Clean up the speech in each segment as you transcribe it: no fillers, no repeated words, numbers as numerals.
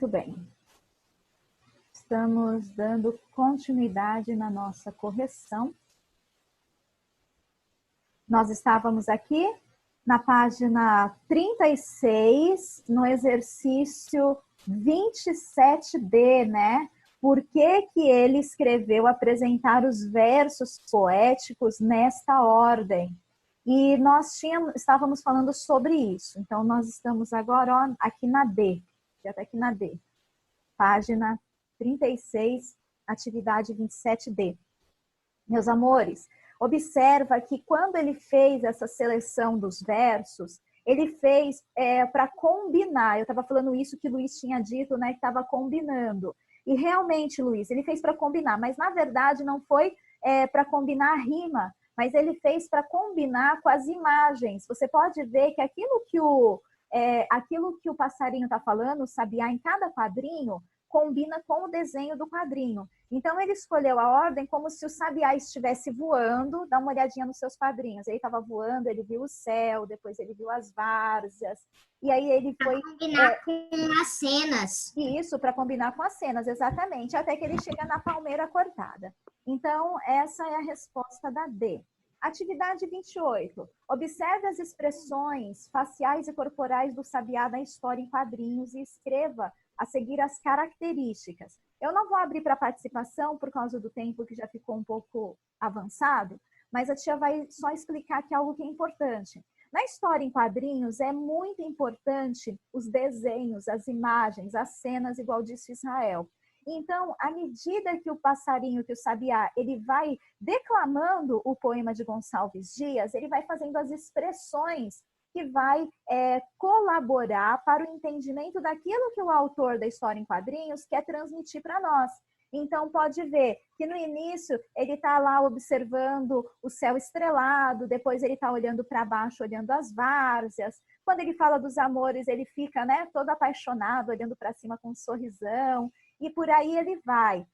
Muito bem. Estamos dando continuidade na nossa correção. Nós estávamos aqui na página 36, no exercício 27B, né? Por que que ele escreveu apresentar os versos poéticos nesta ordem? E nós estávamos falando sobre isso. Então, nós estamos agora ó, aqui na D, já está aqui na D. Página 36, atividade 27D. Meus amores, observa que quando ele fez essa seleção dos versos, ele fez para combinar. Eu estava falando isso que o Luiz tinha dito, né, que estava combinando. E realmente, Luiz, ele fez para combinar, mas na verdade não foi para combinar a rima, mas ele fez para combinar com as imagens. Você pode ver que aquilo que o passarinho está falando, o sabiá, em cada quadrinho, combina com o desenho do quadrinho. Então, ele escolheu a ordem como se o sabiá estivesse voando. Dá uma olhadinha nos seus quadrinhos. Ele estava voando, ele viu o céu, depois ele viu as várzeas. E aí ele foi... Para combinar com as cenas. Isso, para combinar com as cenas, exatamente. Até que ele chega na palmeira cortada. Então, essa é a resposta da D. Atividade 28. Observe as expressões faciais e corporais do sabiá na história em quadrinhos e escreva a seguir as características. Eu não vou abrir para participação por causa do tempo que já ficou um pouco avançado, mas a tia vai só explicar aqui algo que é importante. Na história em quadrinhos é muito importante os desenhos, as imagens, as cenas, igual disse Israel. Então, à medida que o passarinho, que o sabiá, ele vai declamando o poema de Gonçalves Dias, ele vai fazendo as expressões que vai colaborar para o entendimento daquilo que o autor da história em quadrinhos quer transmitir para nós. Então, pode ver que no início ele está lá observando o céu estrelado, depois ele está olhando para baixo, olhando as várzeas. Quando ele fala dos amores, ele fica, né, todo apaixonado, olhando para cima com um sorrisão, e por aí ele vai.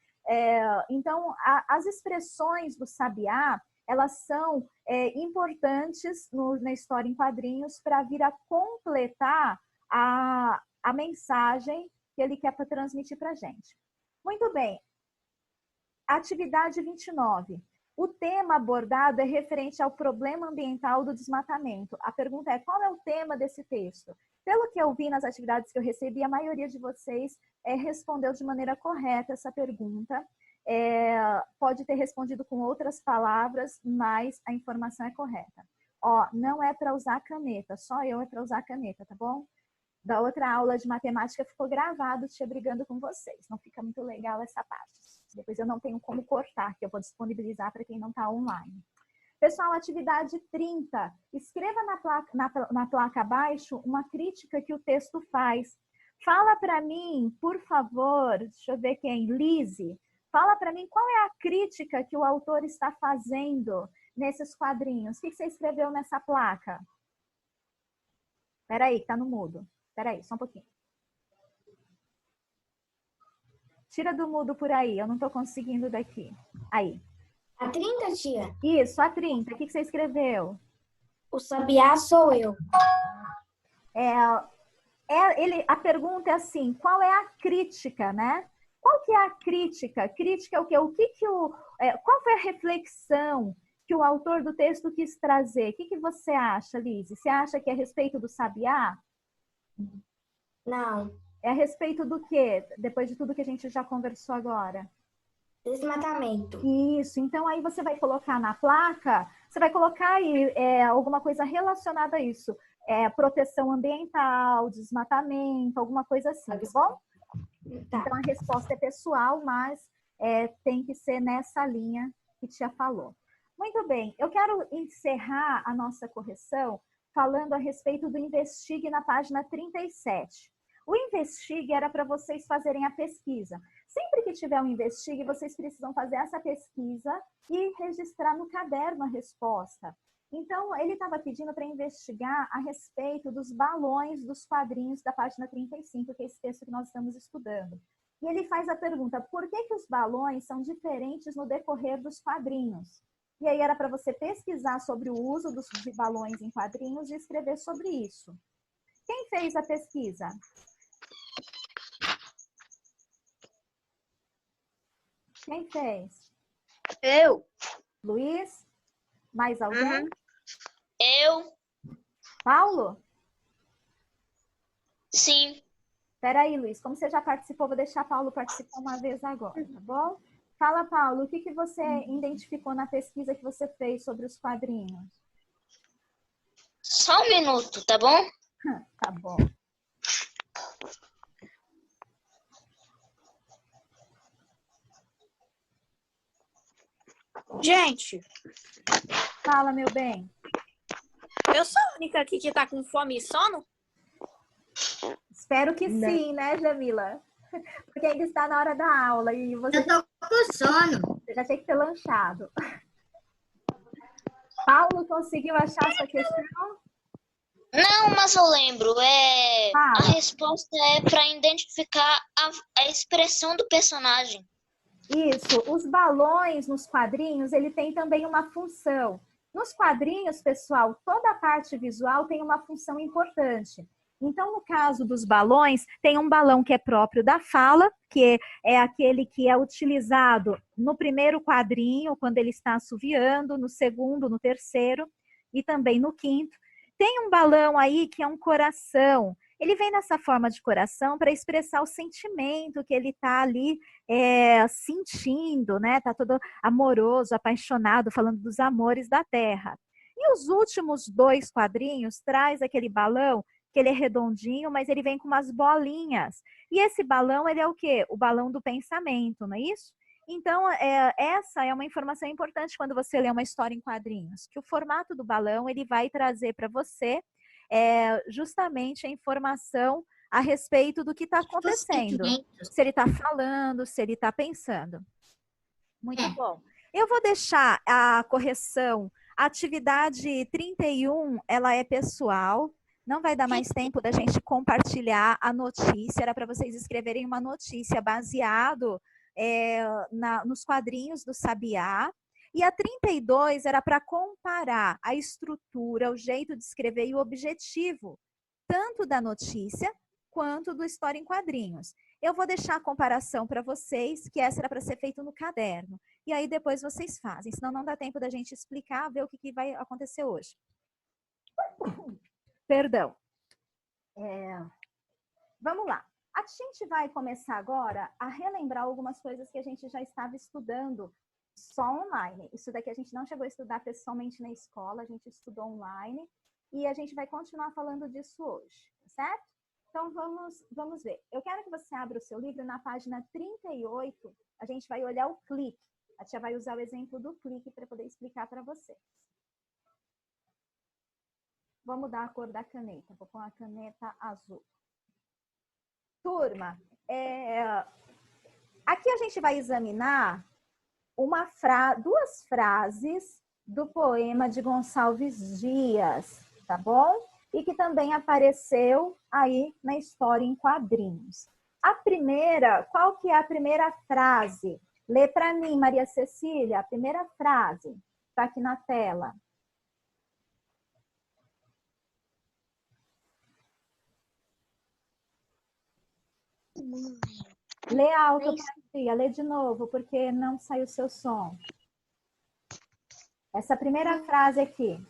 Então, as expressões do sabiá, elas são importantes na história em quadrinhos para vir a completar a mensagem que ele quer transmitir para a gente. Muito bem. Atividade 29. O tema abordado é referente ao problema ambiental do desmatamento. A pergunta é, qual é o tema desse texto? Pelo que eu vi nas atividades que eu recebi, a maioria de vocês respondeu de maneira correta essa pergunta. Pode ter respondido com outras palavras, mas a informação é correta. Ó, não é para usar caneta, só eu é para usar caneta, tá bom? Da outra aula de matemática ficou gravado, tia brigando com vocês. Não fica muito legal essa parte. Depois eu não tenho como cortar, que eu vou disponibilizar para quem não está online. Pessoal, atividade 30. Escreva na placa abaixo uma crítica que o texto faz. Fala para mim, por favor, deixa eu ver quem, Lise. Fala para mim qual é a crítica que o autor está fazendo nesses quadrinhos. O que você escreveu nessa placa? Espera aí, que está no mudo. Espera aí, só um pouquinho. Tira do mudo por aí, eu não estou conseguindo daqui. Aí. A 30, tia? Isso, a 30. O que você escreveu? O sabiá sou eu. A pergunta é assim, qual é a crítica, né? Qual que é a crítica? Crítica é o quê? Qual foi a reflexão que o autor do texto quis trazer? O que você acha, Lise? Você acha que é a respeito do sabiá? Não. É a respeito do quê? Depois de tudo que a gente já conversou agora. Desmatamento. Isso, então aí você vai colocar na placa, você vai colocar aí alguma coisa relacionada a isso. Proteção ambiental, desmatamento, alguma coisa assim, tá bom? Tá. Então a resposta é pessoal, mas tem que ser nessa linha que tia falou. Muito bem, eu quero encerrar a nossa correção falando a respeito do Investigue na página 37. O Investigue era para vocês fazerem a pesquisa. Sempre que tiver um Investigue, vocês precisam fazer essa pesquisa e registrar no caderno a resposta. Então, ele estava pedindo para investigar a respeito dos balões dos quadrinhos da página 35, que é esse texto que nós estamos estudando. E ele faz a pergunta, por que os balões são diferentes no decorrer dos quadrinhos? E aí era para você pesquisar sobre o uso de balões em quadrinhos e escrever sobre isso. Quem fez a pesquisa? Quem fez? Eu. Luiz? Mais alguém? Uhum. Eu. Paulo? Sim. Peraí, Luiz, como você já participou, vou deixar Paulo participar uma vez agora, tá bom? Fala, Paulo, o que que você identificou na pesquisa que você fez sobre os quadrinhos? Só um minuto, tá bom? Tá bom. Gente, Fala, meu bem. eu sou a única aqui que tá com fome e sono? Espero que sim, né, Jamila? Porque ainda está na hora da aula e você Eu tô com sono. já tinha que ter lanchado. Paulo, conseguiu achar a sua questão? Não, mas eu lembro. A Fala. resposta é para identificar a expressão do personagem. Isso, os balões nos quadrinhos, ele tem também uma função. Nos quadrinhos, pessoal, toda a parte visual tem uma função importante. Então, no caso dos balões, tem um balão que é próprio da fala, que é aquele que é utilizado no primeiro quadrinho, quando ele está assoviando, no segundo, no terceiro e também no quinto. Tem um balão aí que é um coração. Ele vem nessa forma de coração para expressar o sentimento que ele está ali sentindo, né? Tá todo amoroso, apaixonado, falando dos amores da terra. E os últimos 2 quadrinhos traz aquele balão que ele é redondinho, mas ele vem com umas bolinhas. E esse balão, ele é o quê? O balão do pensamento, não é isso? Então, essa é uma informação importante quando você lê uma história em quadrinhos, que o formato do balão, ele vai trazer para você justamente a informação a respeito do que está acontecendo. Se ele está falando, se ele está pensando. Muito bom. Eu vou deixar a correção. A atividade 31, ela é pessoal. Não vai dar mais tempo da gente compartilhar a notícia. Era para vocês escreverem uma notícia baseado nos quadrinhos do Sabiá. E a 32 era para comparar a estrutura, o jeito de escrever e o objetivo, tanto da notícia quanto do História em Quadrinhos. Eu vou deixar a comparação para vocês, que essa era para ser feito no caderno. E aí depois vocês fazem, senão não dá tempo da gente explicar, ver o que vai acontecer hoje. Perdão. Vamos lá. A gente vai começar agora a relembrar algumas coisas que a gente já estava estudando só online. Isso daqui a gente não chegou a estudar pessoalmente na escola, a gente estudou online e a gente vai continuar falando disso hoje, certo? Então, vamos ver. Eu quero que você abra o seu livro na página 38, a gente vai olhar o clique. A tia vai usar o exemplo do clique para poder explicar para vocês. Vou mudar a cor da caneta, vou pôr a caneta azul. Turma, aqui a gente vai examinar duas frases do poema de Gonçalves Dias, tá bom? E que também apareceu aí na História em Quadrinhos. A primeira, qual que é a primeira frase? Lê para mim, Maria Cecília, a primeira frase. Está aqui na tela. Lê alto para tia, lê de novo, porque não saiu o seu som. Essa primeira frase aqui.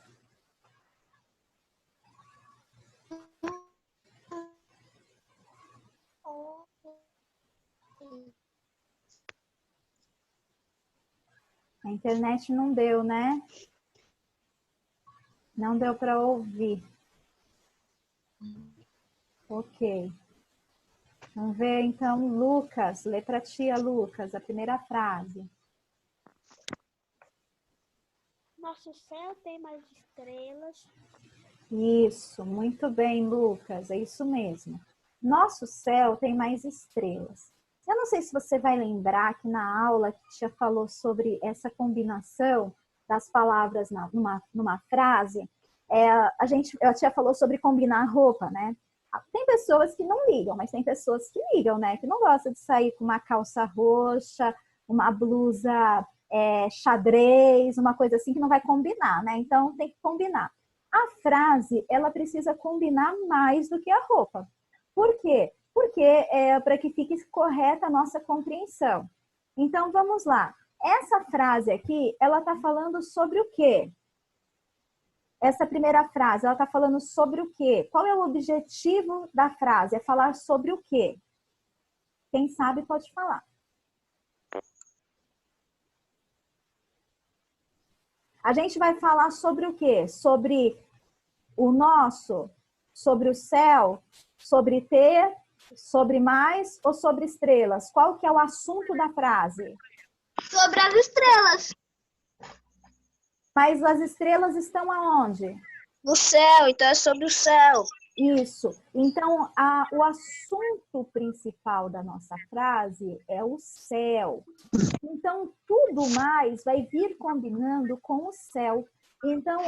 A internet não deu, né? Não deu para ouvir. Ok. Vamos ver, então, Lucas. Lê para tia, Lucas, a primeira frase. Nosso céu tem mais estrelas. Isso, muito bem, Lucas. É isso mesmo. Nosso céu tem mais estrelas. Eu não sei se você vai lembrar que na aula que a tia falou sobre essa combinação das palavras numa frase, a tia falou sobre combinar roupa, né? Tem pessoas que não ligam, mas tem pessoas que ligam, né? Que não gostam de sair com uma calça roxa, uma blusa xadrez, uma coisa assim que não vai combinar, né? Então tem que combinar. A frase, ela precisa combinar mais do que a roupa. Por quê? Porque para que fique correta a nossa compreensão. Então, vamos lá. Essa frase aqui, ela está falando sobre o quê? Essa primeira frase, ela está falando sobre o quê? Qual é o objetivo da frase? É falar sobre o quê? Quem sabe pode falar. A gente vai falar sobre o quê? Sobre o nosso, sobre o céu, sobre ter, sobre mais ou sobre estrelas? Qual que é o assunto da frase? Sobre as estrelas. Mas as estrelas estão aonde? No céu, então é sobre o céu. Isso. Então, o assunto principal da nossa frase é o céu. Então, tudo mais vai vir combinando com o céu. Então,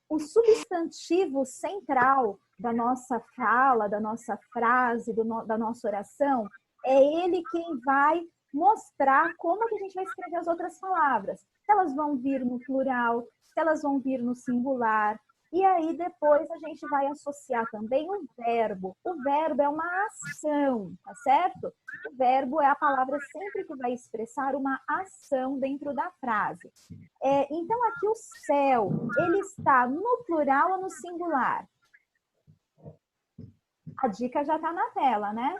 o substantivo central da nossa fala, da nossa frase, da nossa oração, é ele quem vai mostrar como que a gente vai escrever as outras palavras. Se elas vão vir no plural, se elas vão vir no singular. E aí, depois, a gente vai associar também o verbo. O verbo é uma ação, tá certo? O verbo é a palavra sempre que vai expressar uma ação dentro da frase. Então, aqui o céu, ele está no plural ou no singular? A dica já está na tela, né?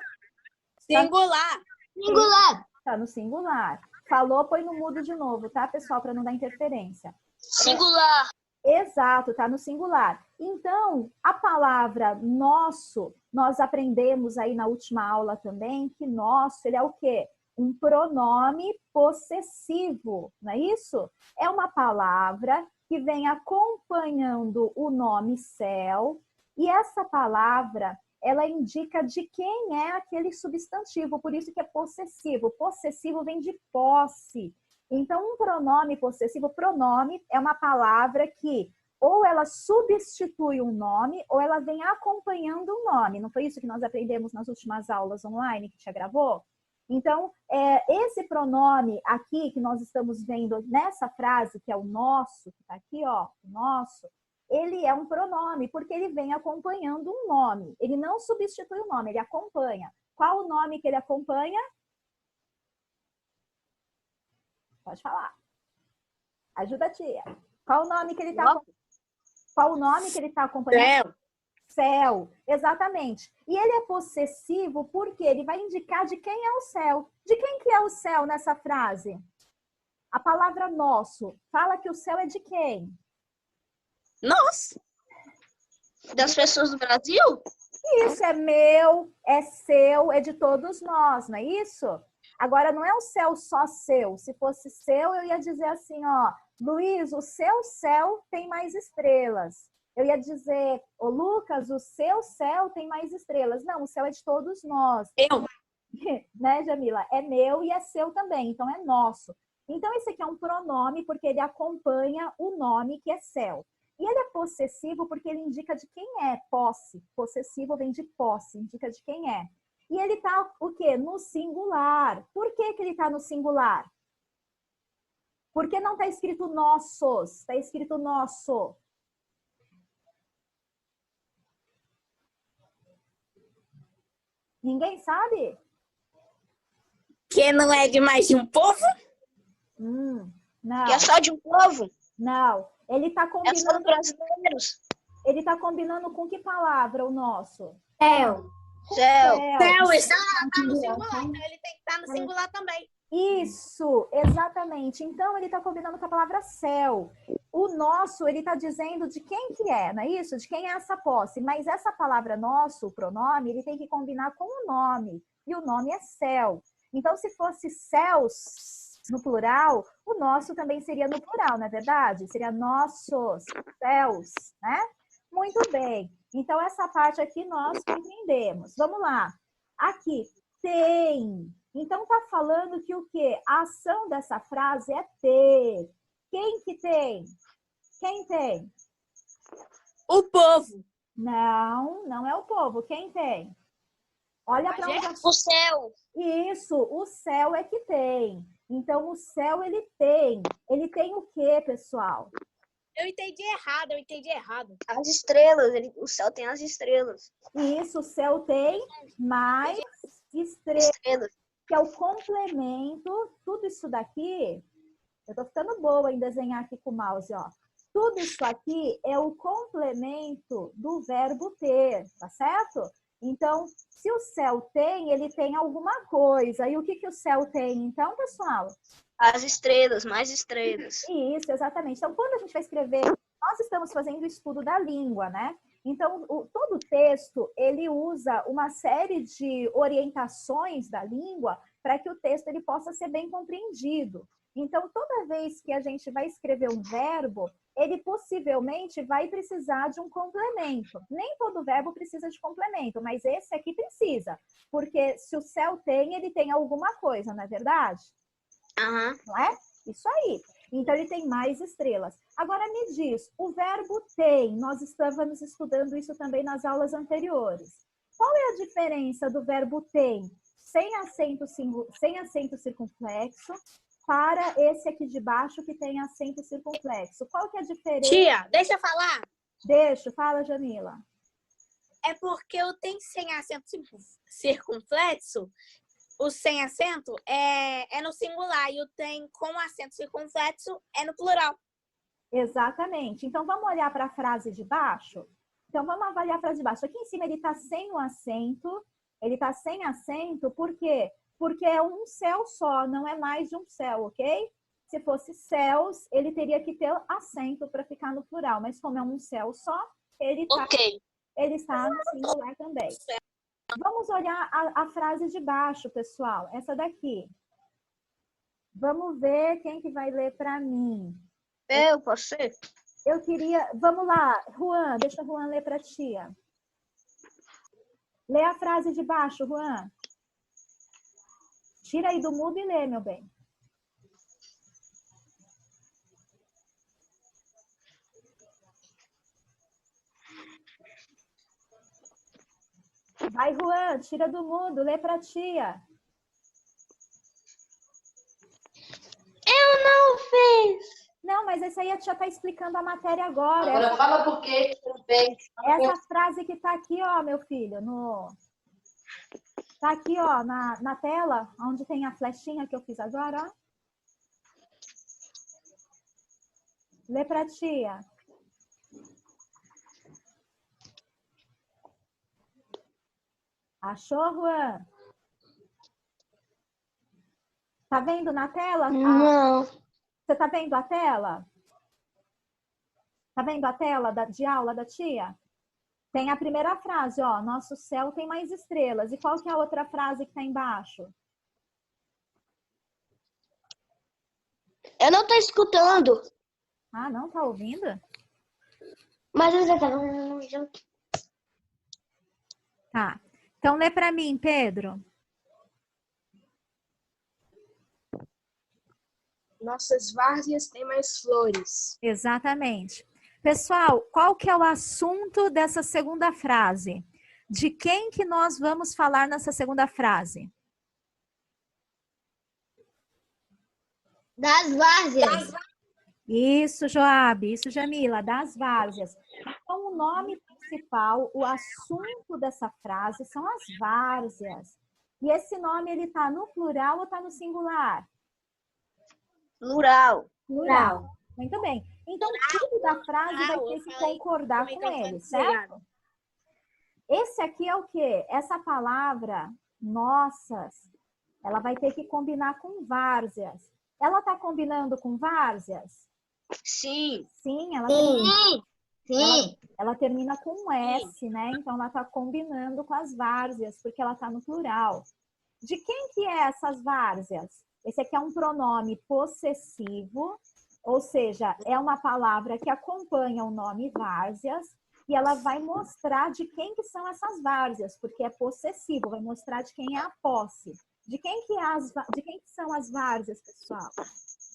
Singular. Singular. Está no singular. Falou, põe no mudo de novo, tá, pessoal? Para não dar interferência. Singular. Exato, tá no singular. Então, a palavra nosso, nós aprendemos aí na última aula também que nosso, ele é o quê? Um pronome possessivo, não é isso? É uma palavra que vem acompanhando o nome céu, e essa palavra, ela indica de quem é aquele substantivo, por isso que é possessivo. Possessivo vem de posse. Então, um pronome possessivo, pronome é uma palavra que ou ela substitui um nome ou ela vem acompanhando um nome. Não foi isso que nós aprendemos nas últimas aulas online que já gravou? Então, esse pronome aqui que nós estamos vendo nessa frase, que é o nosso, que está aqui, ó, o nosso, ele é um pronome porque ele vem acompanhando um nome. Ele não substitui o nome, ele acompanha. Qual o nome que ele acompanha? Pode falar. Ajuda a tia. Qual o nome que ele está acompanhando? Céu. Céu, exatamente. E ele é possessivo porque ele vai indicar de quem é o céu. De quem que é o céu nessa frase? A palavra nosso fala que o céu é de quem? Nossa. Das pessoas do Brasil? Isso é meu, é seu, é de todos nós, não é isso? Agora, não é o céu só seu. Se fosse seu, eu ia dizer assim, ó, Luiz, o seu céu tem mais estrelas. Eu ia dizer, ô Lucas, o seu céu tem mais estrelas. Não, o céu é de todos nós. Eu. Né, Jamila? É meu e é seu também, então é nosso. Então, esse aqui é um pronome porque ele acompanha o nome que é céu. E ele é possessivo porque ele indica de quem é, posse. Possessivo vem de posse, indica de quem é. E ele está o quê? No singular. Por que que ele está no singular? Porque não está escrito nossos, está escrito nosso. Ninguém sabe? Que não é de mais de um povo? Não. Que é só de um povo? Não. Ele está É só dos combinando. brasileiros? Ele está combinando com que palavra o nosso? Céu. Céu. Céu está no singular, então ele tem que estar no singular também. Isso, exatamente. Então, ele está combinando com a palavra céu. O nosso, ele está dizendo de quem que é, não é isso? De quem é essa posse. Mas essa palavra nosso, o pronome, ele tem que combinar com o nome. E o nome é céu. Então, se fosse céus no plural, o nosso também seria no plural, não é verdade? Seria nossos céus, né? Muito bem. Então, essa parte aqui nós compreendemos. Vamos lá. Aqui, tem. Então, tá falando que o quê? A ação dessa frase é ter. Quem que tem? Quem tem? O povo. Não, não é o povo. Quem tem? Olha para onde... O céu. Isso, o céu é que tem. Então, o céu, ele tem. Ele tem o quê, pessoal? Eu entendi errado. As estrelas. O céu tem as estrelas. Isso, o céu tem mais estrelas. Estrelas. que é o complemento, tudo isso daqui, eu tô ficando boa em desenhar aqui com o mouse, ó. Tudo isso aqui é o complemento do verbo ter, tá certo? Então, se o céu tem, ele tem alguma coisa. E o que o céu tem, então, pessoal? As estrelas, mais estrelas. Isso, exatamente. Então, quando a gente vai escrever, nós estamos fazendo o estudo da língua, né? Então, todo texto, ele usa uma série de orientações da língua para que o texto ele possa ser bem compreendido. Então, toda vez que a gente vai escrever um verbo, ele possivelmente vai precisar de um complemento. Nem todo verbo precisa de complemento, mas esse aqui precisa. Porque se o céu tem, ele tem alguma coisa, não é verdade? Aham. Não é? Isso aí. Então, ele tem mais estrelas. Agora, me diz, o verbo tem, nós estávamos estudando isso também nas aulas anteriores. Qual é a diferença do verbo tem sem acento circunflexo para esse aqui de baixo que tem acento circunflexo? Qual que é a diferença? Tia, deixa eu falar. Deixa, fala, Jamila. É porque o tem sem acento circunflexo, o sem acento é no singular e o tem com acento circunflexo é no plural. Exatamente. Então, vamos olhar para a frase de baixo? Então, vamos avaliar a frase de baixo. Aqui em cima ele está sem o acento. Ele está sem acento, por quê? Porque é um céu só, não é mais de um céu, ok? Se fosse céus, ele teria que ter acento para ficar no plural. Mas como é um céu só, ele está no singular também. Vamos olhar a frase de baixo, pessoal. Essa daqui. Vamos ver quem que vai ler para mim. Eu posso ser? Eu queria... Vamos lá, Juan. Deixa o Juan ler para a tia. Lê a frase de baixo, Juan. Tira aí do mudo e lê, meu bem. Vai, Juan, tira do mudo, lê para a tia. Eu não fiz. Não, mas esse aí a tia está explicando a matéria agora. Agora fala por quê que não fez. Essa frase que está aqui, ó, meu filho, tá aqui, ó, na tela, onde tem a flechinha que eu fiz agora, ó. Lê pra tia. Achou, Juan? Tá vendo na tela? Não. Você tá vendo a tela? Tá vendo a tela de aula da tia? Tem a primeira frase, ó. Nosso céu tem mais estrelas. E qual que é a outra frase que tá embaixo? Eu não tô escutando. Ah, não tá ouvindo? Mas eu já tava... Tá. Então, lê para mim, Pedro. Nossas várzeas têm mais flores. Exatamente. Pessoal, qual que é o assunto dessa segunda frase? De quem que nós vamos falar nessa segunda frase? Das várzeas. Isso, Joab. Isso, Jamila. Das várzeas. Então, o nome principal, o assunto dessa frase são as várzeas. E esse nome, ele tá no plural ou tá no singular? Plural. Plural. Muito bem. Então, tudo da frase vai ter que concordar com ele, certo? Esse aqui é o quê? Essa palavra, nossas, ela vai ter que combinar com várzeas. Ela tá combinando com várzeas? Sim. Sim, ela Sim. ela termina com um S, né? Então, ela tá combinando com as várzeas, porque ela tá no plural. De quem que é essas várzeas? Esse aqui é um pronome possessivo, ou seja, é uma palavra que acompanha o nome várzeas e ela vai mostrar de quem que são essas várzeas, porque é possessivo, vai mostrar de quem é a posse. De quem que são as várzeas, pessoal?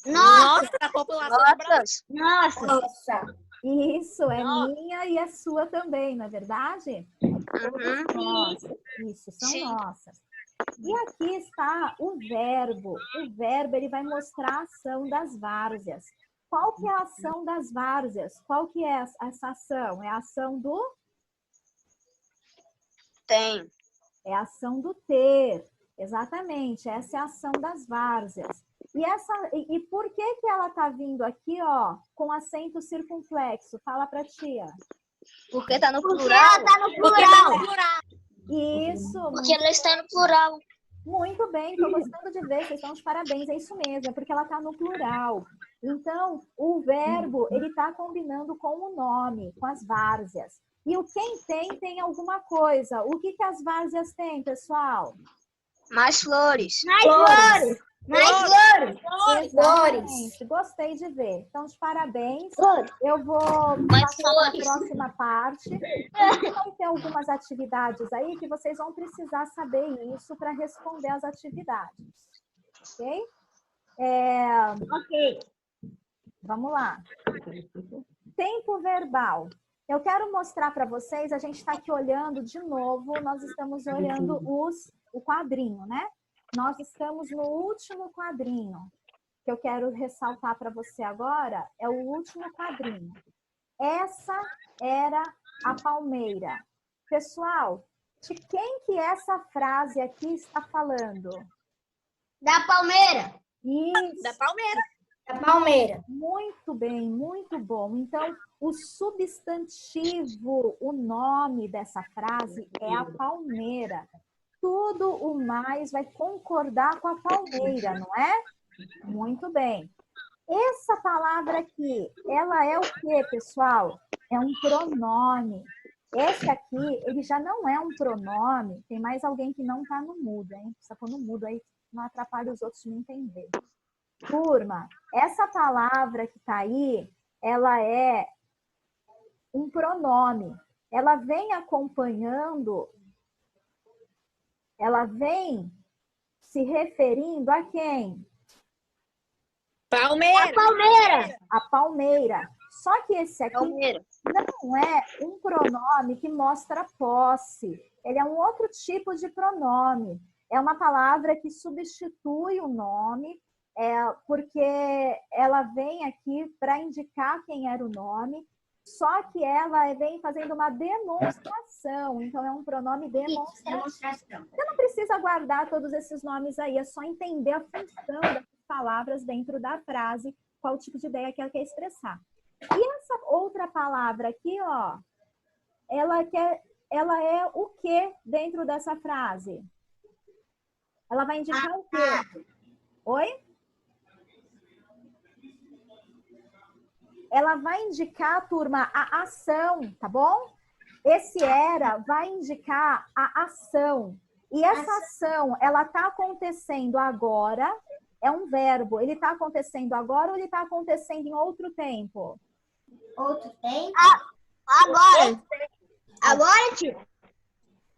Nossa, a população do Brasil. Nossa. Isso, é minha e é sua também, não é verdade? Todas nossas. Isso, são Sim. nossas. E aqui está o verbo. O verbo, ele vai mostrar a ação das várzeas. Qual que é a ação das várzeas? Qual que é essa ação? É a ação do... Tem. É a ação do ter. Exatamente, essa é a ação das várzeas. E por que que ela tá vindo aqui, ó, com acento circunflexo? Fala pra tia. Porque tá no Porque plural. ela tá no plural. Isso, Porque ela está no plural. muito bem, tô gostando de ver, vocês estão de parabéns, é isso mesmo, é porque ela tá no plural. Então, o verbo, ele tá combinando com o nome, com as várzeas. E o quem tem alguma coisa. O que que as várzeas têm, pessoal? Mais flores. Mais flores. Mais flores. Exatamente, gostei de ver. Então, de parabéns. Eu vou Mais passar para a flores. próxima parte. E vai ter algumas atividades aí que vocês vão precisar saber isso para responder as atividades. Ok? Ok. Vamos lá. Tempo verbal. Eu quero mostrar para vocês, a gente está aqui olhando de novo, nós estamos olhando o quadrinho, né? Nós estamos no último quadrinho. Que eu quero ressaltar para você agora é o último quadrinho. Essa era a palmeira. Pessoal, de quem que essa frase aqui está falando? Da palmeira. Isso. Da Palmeira. Da palmeira. Muito bem, muito bom. Então, o substantivo, o nome dessa frase é a palmeira. Tudo o mais vai concordar com a palmeira, não é? Muito bem. Essa palavra aqui, ela é o quê, pessoal? É um pronome. Esse aqui, ele já não é um pronome. Tem mais alguém que não está no mudo, hein? Precisa pôr no mudo aí, não atrapalha os outros de me entender. Turma, essa palavra que está aí, ela é um pronome. Ela vem acompanhando, ela vem se referindo a quem? Palmeira. Palmeira. A palmeira. Só que esse aqui Palmeira. não é um pronome que mostra posse. Ele é um outro tipo de pronome. É uma palavra que substitui o nome, porque ela vem aqui para indicar quem era o nome, só que ela vem fazendo uma demonstração. Então, é um pronome demonstrativo. Você não precisa guardar todos esses nomes aí, é só entender a função das palavras dentro da frase, qual tipo de ideia que ela quer expressar. E essa outra palavra aqui, ó, ela é o que dentro dessa frase? Ela vai indicar o quê? Oi? Ela vai indicar, turma, a ação, tá bom? Esse era vai indicar a ação. E essa ação, ela está acontecendo agora, é um verbo. Ele está acontecendo agora ou ele está acontecendo em outro tempo? Outro tempo. Agora. Agora, tio.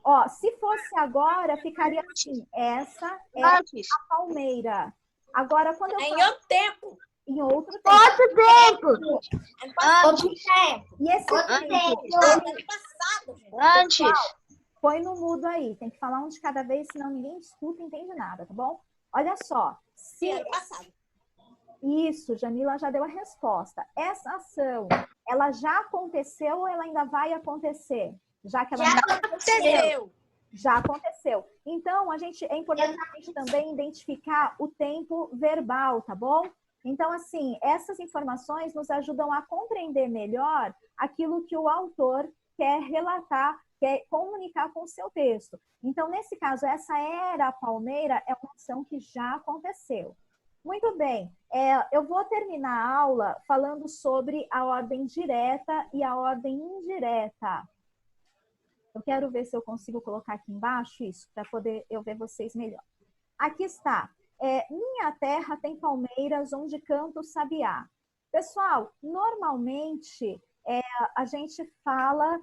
Ó, se fosse agora, ficaria assim. Essa é Antes. a palmeira. Agora, quando eu É em falo outro tempo. em outro tempo. Outro tempo. Antes. E esse Outro tempo, tempo. Ano passado, gente. Antes. põe no mudo aí. Tem que falar um de cada vez, senão ninguém escuta e entende nada, tá bom? Olha só. Se Ano passado. isso, Jamila já deu a resposta. Essa ação, ela já aconteceu ou ela ainda vai acontecer? Já que ela Já ainda Aconteceu. já aconteceu. Então, é importante a gente também identificar o tempo verbal, tá bom? Então, assim, essas informações nos ajudam a compreender melhor aquilo que o autor quer relatar, quer comunicar com o seu texto. Então, nesse caso, essa era a palmeira é uma ação que já aconteceu. Muito bem, eu vou terminar a aula falando sobre a ordem direta e a ordem indireta. Eu quero ver se eu consigo colocar aqui embaixo isso, para poder eu ver vocês melhor. Aqui está. Minha terra tem palmeiras onde canta o sabiá. Pessoal, normalmente a gente fala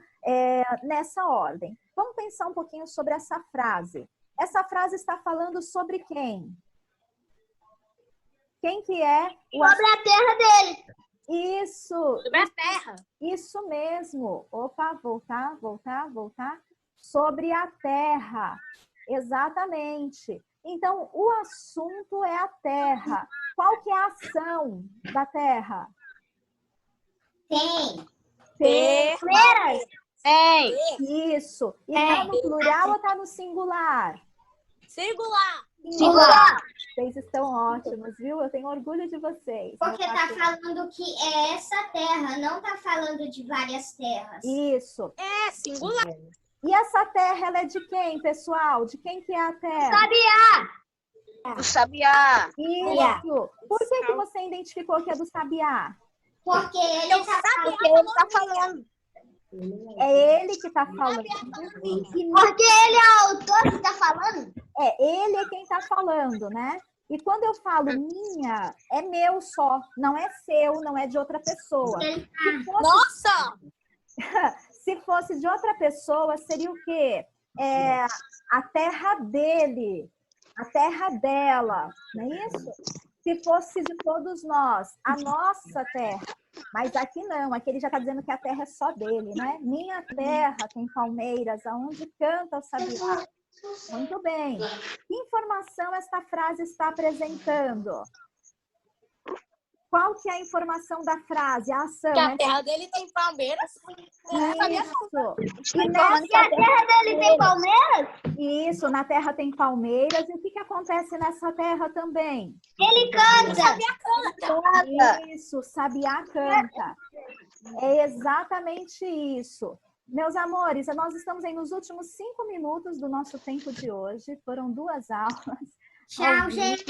nessa ordem. Vamos pensar um pouquinho sobre essa frase. Essa frase está falando sobre quem? Quem que é? Sobre a terra dele. Isso! Sobre a terra. Isso mesmo. Opa, voltar. Sobre a terra. Exatamente. Então, o assunto é a terra. Qual que é a ação da terra? Tem. Ter. Tem. Isso. E tá no plural ou tá no singular? Singular. Singular. Vocês estão ótimos, viu? Eu tenho orgulho de vocês. Porque tá falando que é essa terra, não tá falando de várias terras. Isso. É, singular. E essa terra, ela é de quem, pessoal? De quem que é a terra? Sabiá. Do sabiá. Isso. Por que você identificou que é do sabiá? Porque ele tá falando. Porque ele tá falando. É ele que está falando. Porque ele é o autor que tá falando. Ele é quem está falando, né? E quando eu falo minha, é meu só. Não é seu, não é de outra pessoa. Nossa! Se fosse de outra pessoa, seria o quê? A terra dele, a terra dela, não é isso? Se fosse de todos nós, a nossa terra. Mas aqui não, aqui ele já está dizendo que a terra é só dele, né? Minha terra tem palmeiras, aonde canta o sabiá. Muito bem. Que informação esta frase está apresentando? Qual que é a informação da frase? A ação, Que a né? terra dele tem palmeiras. Isso. E E a terra dele tem palmeiras? Isso, na terra tem palmeiras. E o que acontece nessa terra também? Ele canta. Isso, sabiá canta. É exatamente isso. Meus amores, nós estamos aí nos últimos 5 minutos do nosso tempo de hoje. Foram 2 aulas. Tchau, gente.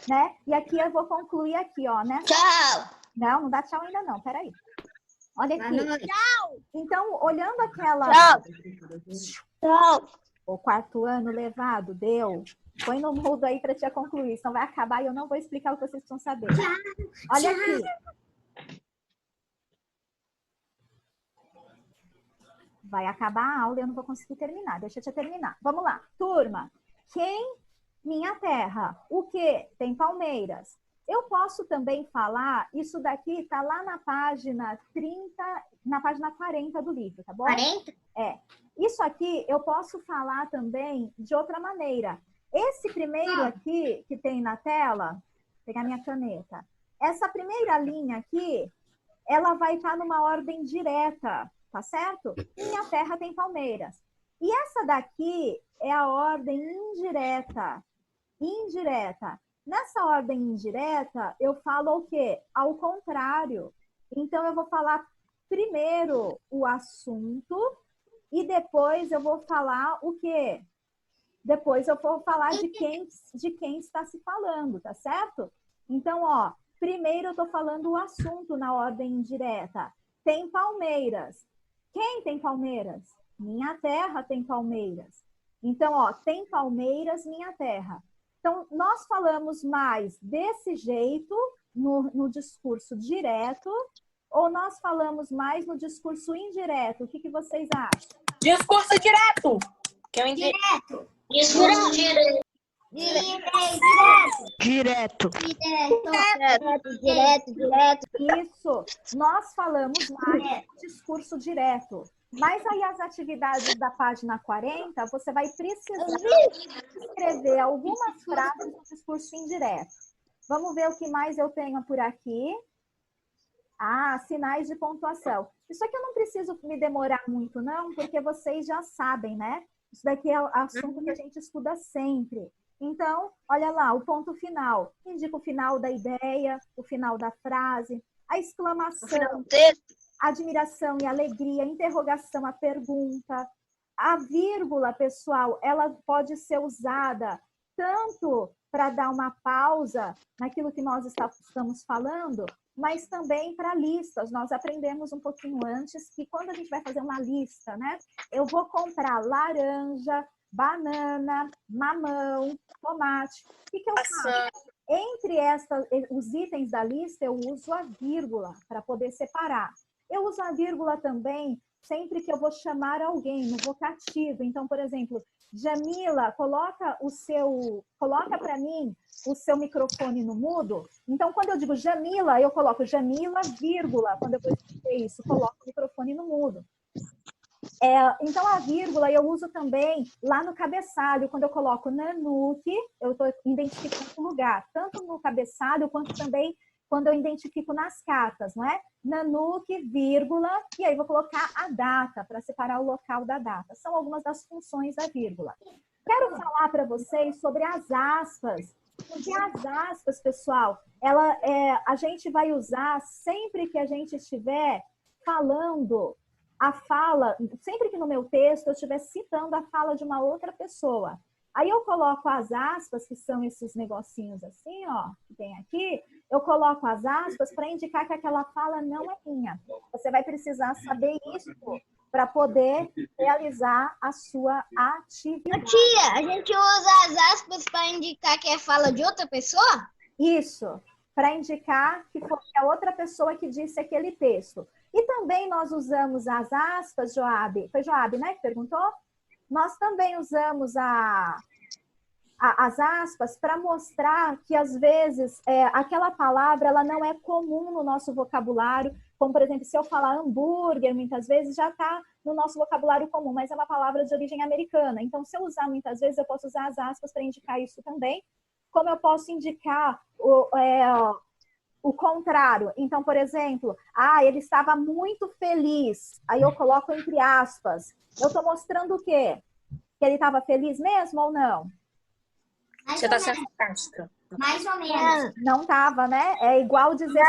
Né? E aqui eu vou concluir aqui, ó, né? Tchau. Não dá tchau ainda não, peraí. Olha aqui. Tchau. Então, olhando aquela... Tchau. O 4º ano levado, deu. Põe no mudo aí para te concluir, senão vai acabar e eu não vou explicar o que vocês precisam saber. Olha aqui. Vai acabar a aula e eu não vou conseguir terminar. Deixa eu terminar. Vamos lá. Turma, quem? Minha terra. O quê? Tem palmeiras. Eu posso também falar, isso daqui está lá na página 30, na página 40 do livro, tá bom? 40? Isso aqui eu posso falar também de outra maneira. Esse primeiro aqui que tem na tela, vou pegar minha caneta. Essa primeira linha aqui, ela vai estar numa ordem direta, tá certo? Minha terra tem palmeiras. E essa daqui é a ordem indireta. Indireta. Nessa ordem indireta, eu falo o quê? Ao contrário. Então, eu vou falar primeiro o assunto e depois eu vou falar o quê? Depois eu vou falar de quem está se falando, tá certo? Então, ó, primeiro eu estou falando o assunto na ordem indireta. Tem palmeiras. Quem tem palmeiras? Minha terra tem palmeiras. Então, ó, tem palmeiras, minha terra. Então, nós falamos mais desse jeito no discurso direto ou nós falamos mais no discurso indireto? O que vocês acham? Discurso direto. Que eu Direto. Discurso direto. Direto. Direto. Isso, nós falamos mais no discurso direto. Mas aí as atividades da página 40, você vai precisar escrever algumas frases no discurso indireto. Vamos ver o que mais eu tenho por aqui. Ah, sinais de pontuação. Isso aqui eu não preciso me demorar muito, não, porque vocês já sabem, né? Isso daqui é assunto que a gente estuda sempre. Então, olha lá, o ponto final. Indica o final da ideia, o final da frase, a exclamação, a admiração e alegria, a interrogação, a pergunta. A vírgula, pessoal, ela pode ser usada tanto para dar uma pausa naquilo que nós estamos falando, mas também para listas. Nós aprendemos um pouquinho antes que quando a gente vai fazer uma lista, né? Eu vou comprar laranja, banana, mamão, tomate. O que eu faço? Entre os itens da lista, eu uso a vírgula para poder separar. Eu uso a vírgula também sempre que eu vou chamar alguém no vocativo. Então, por exemplo, Jamila, coloca para mim o seu microfone no mudo. Então, quando eu digo Jamila, eu coloco Jamila, vírgula. Quando eu vou escrever isso, coloco o microfone no mudo. Então, a vírgula eu uso também lá no cabeçalho. Quando eu coloco Nanuque, eu estou identificando o lugar. Tanto no cabeçalho, quanto também quando eu identifico nas cartas, não é? Nanuque, vírgula, e aí vou colocar a data, para separar o local da data. São algumas das funções da vírgula. Quero falar para vocês sobre as aspas. Porque as aspas, pessoal, a gente vai usar sempre que a gente estiver falando a fala, sempre que no meu texto eu estiver citando a fala de uma outra pessoa. Aí eu coloco as aspas, que são esses negocinhos assim, ó, que tem aqui, eu coloco as aspas para indicar que aquela fala não é minha. Você vai precisar saber isso para poder realizar a sua atividade. Tia, a gente usa as aspas para indicar que é fala de outra pessoa? Isso, para indicar que foi a outra pessoa que disse aquele texto. E também nós usamos as aspas, Joabe. Foi Joabe, né, que perguntou? Nós também usamos as aspas para mostrar que, às vezes, aquela palavra ela não é comum no nosso vocabulário. Como, por exemplo, se eu falar hambúrguer, muitas vezes já está no nosso vocabulário comum, mas é uma palavra de origem americana. Então, se eu usar muitas vezes, eu posso usar as aspas para indicar isso também. Como eu posso indicar o contrário. Então, por exemplo, ele estava muito feliz. Aí eu coloco entre aspas. Eu estou mostrando o quê? Que ele estava feliz mesmo ou não? Você está sendo sarcástica. Mais ou menos. Não estava, né? É igual dizer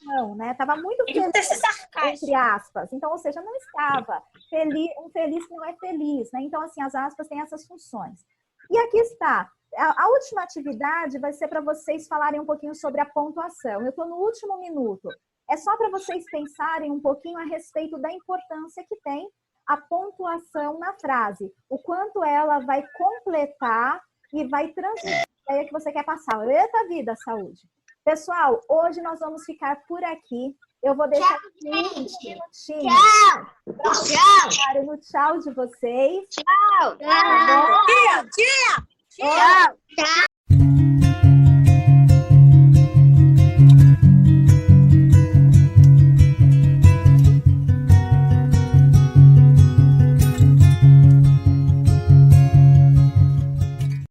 não, né? Estava muito feliz, entre aspas. Então, ou seja, não estava feliz, um feliz que não é feliz, né? Então, assim, as aspas têm essas funções. E aqui está. A última atividade vai ser para vocês falarem um pouquinho sobre a pontuação. Eu estou no último minuto. É só para vocês pensarem um pouquinho a respeito da importância que tem a pontuação na frase. O quanto ela vai completar e vai transmitir a ideia que você quer passar. Eita vida, saúde. Pessoal, hoje nós vamos ficar por aqui. Eu vou deixar aqui um minutinho. Tchau! No tchau de vocês. Tchau! Tia! Tchau!